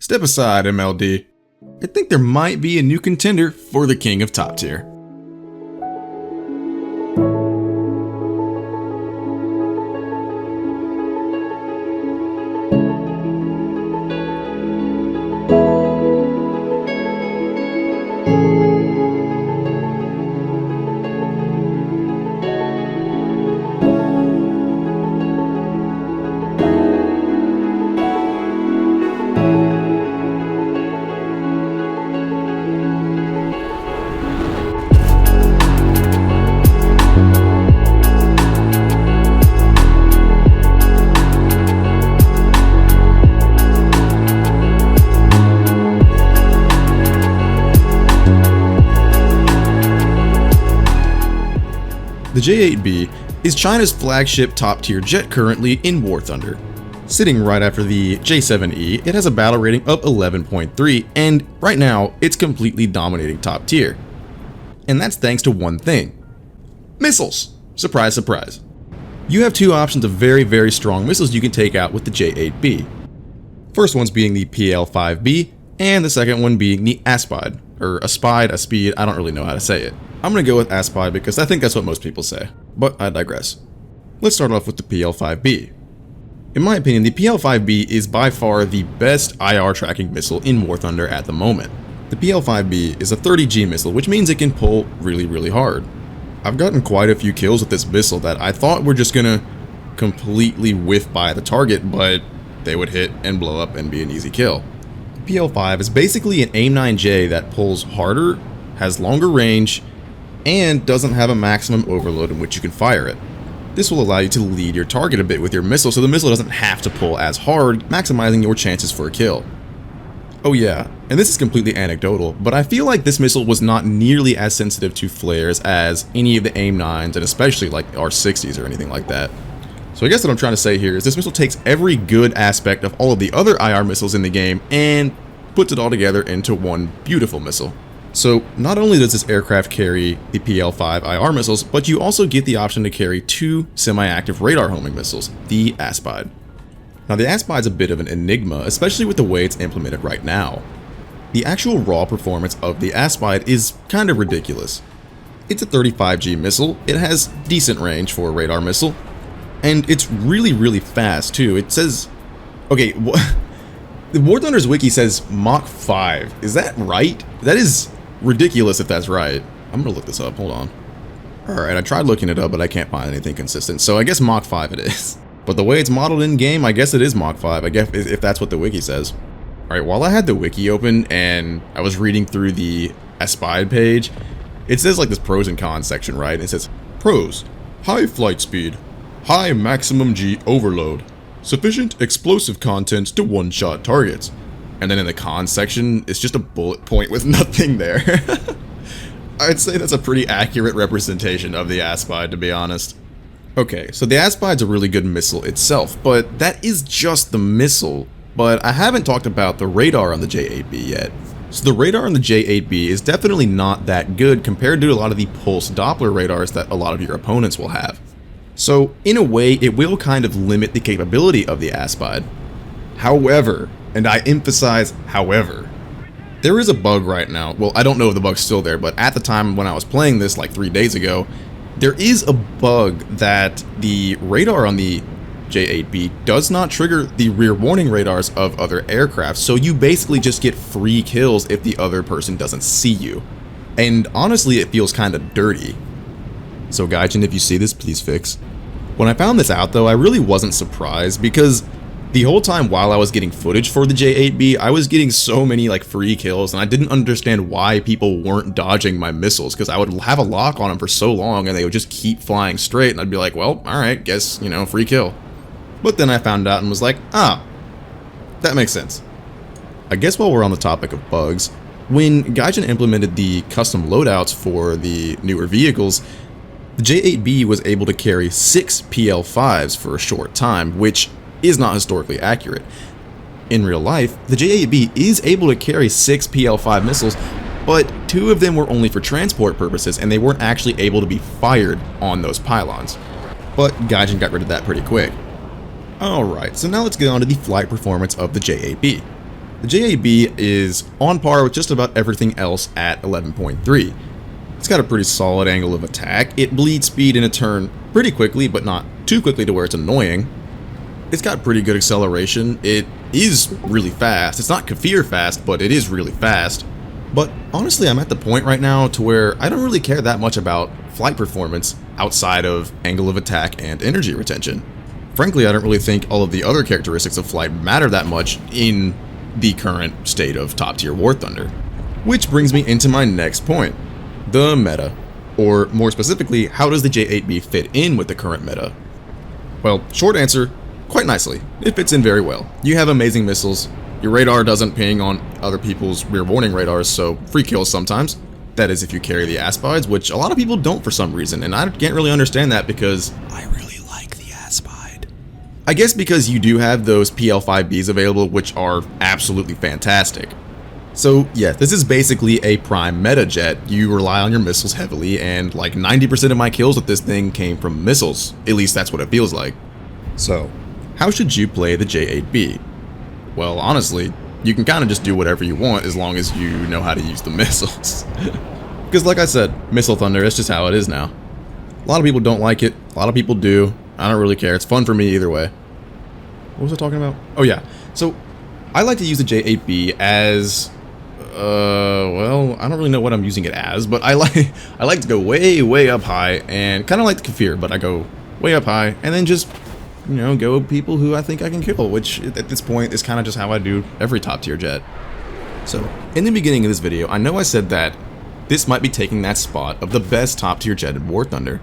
Step aside, MLD. I think there might be a new contender for the king of top tier. The J-8B is China's flagship top-tier jet currently in War Thunder. Sitting right after the J-7E, it has a battle rating of 11.3, and right now, it's completely dominating top tier. And that's thanks to one thing: missiles! Surprise, surprise. You have two options of very strong missiles you can take out with the J-8B. First one's being the PL-5B, and the second one being the ASPIDE, or ASPIDE, I don't really know how to say it. I'm going to go with ASPIDE because I think that's what most people say, but I digress. Let's start off with the PL-5B. In my opinion, the PL-5B is by far the best IR tracking missile in War Thunder at the moment. The PL-5B is a 30G missile, which means it can pull really hard. I've gotten quite a few kills with this missile that I thought were just going to completely whiff by the target, but they would hit and blow up and be an easy kill. The PL-5 is basically an AIM-9J that pulls harder, has longer range, and doesn't have a maximum overload in which you can fire it. This will allow you to lead your target a bit with your missile, so the missile doesn't have to pull as hard, maximizing your chances for a kill. Oh yeah, and this is completely anecdotal, but I feel like this missile was not nearly as sensitive to flares as any of the AIM-9s, and especially like R60s or anything like that. So I guess what I'm trying to say here is this missile takes every good aspect of all of the other IR missiles in the game and puts it all together into one beautiful missile. So not only does this aircraft carry the PL-5 IR missiles, but you also get the option to carry two semi-active radar homing missiles, the ASPIDE. Now the ASPIDE is a bit of an enigma, especially with the way it's implemented right now. The actual raw performance of the ASPIDE is kind of ridiculous. It's a 35G missile, it has decent range for a radar missile, and it's really fast too. It says, okay, the War Thunder's wiki says Mach 5, is that right? That is ridiculous if that's right. I'm gonna look this up, hold on. Alright, I tried looking it up, but I can't find anything consistent, so I guess Mach 5 it is. But the way it's modeled in game, I guess it is Mach 5, I guess, if that's what the wiki says. Alright, while I had the wiki open and I was reading through the ASPIDE page, it says like this pros and cons section, right? It says, pros, high flight speed, high maximum G overload, sufficient explosive content to one-shot targets. And then in the cons section, it's just a bullet point with nothing there. I'd say that's a pretty accurate representation of the ASPIDE, to be honest. Okay, so the ASPIDE's a really good missile itself, but that is just the missile. But I haven't talked about the radar on the J-8B yet. So the radar on the J-8B is definitely not that good compared to a lot of the pulse Doppler radars that a lot of your opponents will have. So in a way, it will kind of limit the capability of the ASPIDE. However, and I emphasize however, there is a bug right now. Well, I don't know if the bug's still there, but at the time when I was playing this like 3 days ago, there is a bug that the radar on the J-8B does not trigger the rear warning radars of other aircraft, so you basically just get free kills if the other person doesn't see you. And honestly, it feels kind of dirty. So Gaijin, if you see this, please fix. When I found this out though, I really wasn't surprised because the whole time while I was getting footage for the J-8B, I was getting so many like free kills and I didn't understand why people weren't dodging my missiles because I would have a lock on them for so long and they would just keep flying straight and I'd be like, well, alright, guess, you know, free kill. But then I found out and was like, ah, that makes sense. I guess while we're on the topic of bugs, when Gaijin implemented the custom loadouts for the newer vehicles, the J-8B was able to carry 6 PL-5s for a short time, which is not historically accurate. In real life, the J-8B is able to carry 6 PL-5 missiles, but 2 of them were only for transport purposes and they weren't actually able to be fired on those pylons. But Gaijin got rid of that pretty quick. Alright, so now let's get on to the flight performance of the J-8B. The J-8B is on par with just about everything else at 11.3. It's got a pretty solid angle of attack, it bleeds speed in a turn pretty quickly, but not too quickly to where it's annoying. It's got pretty good acceleration, it is really fast. It's not Kafir fast, but it is really fast. But honestly, I'm at the point right now to where I don't really care that much about flight performance outside of angle of attack and energy retention. Frankly, I don't really think all of the other characteristics of flight matter that much in the current state of top tier War Thunder. Which brings me into my next point, the meta. Or more specifically, how does the J-8B fit in with the current meta? Well, short answer, quite nicely. It fits in very well. You have amazing missiles, your radar doesn't ping on other people's rear warning radars, so free kills sometimes. That is if you carry the Aspides, which a lot of people don't for some reason, and I can't really understand that because I really like the Aspide. I guess because you do have those PL5Bs available, which are absolutely fantastic. So yeah, this is basically a prime meta jet. You rely on your missiles heavily, and like 90% of my kills with this thing came from missiles. At least that's what it feels like. So, how should you play the J-8B? Well, honestly, you can kind of just do whatever you want as long as you know how to use the missiles. Because like I said, Missile Thunder, it's just how it is now. A lot of people don't like it, a lot of people do. I don't really care, it's fun for me either way. What was I talking about? Oh yeah, so I like to use the J-8B as... well, I don't really know what I'm using it as, but I like to go way up high, and kind of like the Kafir, but I go way up high, and then just, you know, go people who I think I can kill, which at this point is kind of just how I do every top tier jet. So, in the beginning of this video, I know I said that this might be taking that spot of the best top tier jet in War Thunder.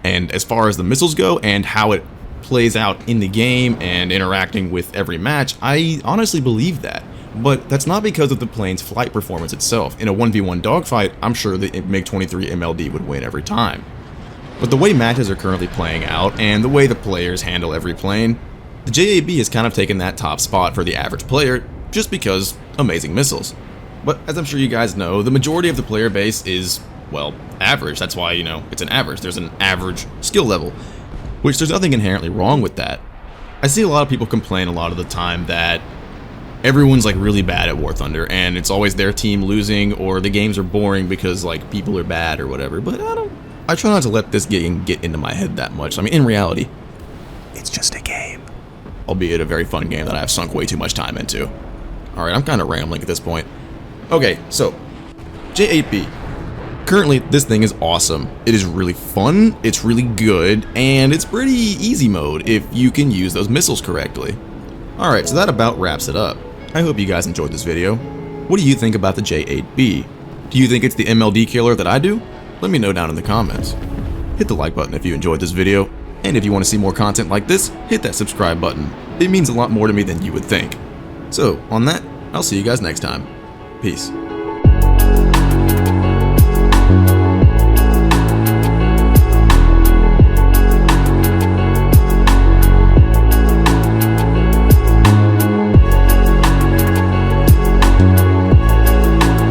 And as far as the missiles go and how it plays out in the game and interacting with every match, I honestly believe that. But that's not because of the plane's flight performance itself. In a 1v1 dogfight, I'm sure the MiG-23 MLD would win every time. But the way matches are currently playing out, and the way the players handle every plane, the J-8B has kind of taken that top spot for the average player, just because amazing missiles. But as I'm sure you guys know, the majority of the player base is, well, average. That's why, you know, it's an average. There's an average skill level, which there's nothing inherently wrong with that. I see a lot of people complain a lot of the time that everyone's like really bad at War Thunder, and it's always their team losing, or the games are boring because like people are bad or whatever, but I try not to let this game get into my head that much. I mean, in reality, it's just a game. Albeit a very fun game that I've sunk way too much time into. Alright, I'm kind of rambling at this point. Okay, so, J-8B. Currently, this thing is awesome. It is really fun, it's really good, and it's pretty easy mode if you can use those missiles correctly. Alright, so that about wraps it up. I hope you guys enjoyed this video. What do you think about the J-8B? Do you think it's the MLD killer that I do? Let me know down in the comments. Hit the like button if you enjoyed this video, and if you want to see more content like this, hit that subscribe button. It means a lot more to me than you would think. So, on that, I'll see you guys next time. Peace.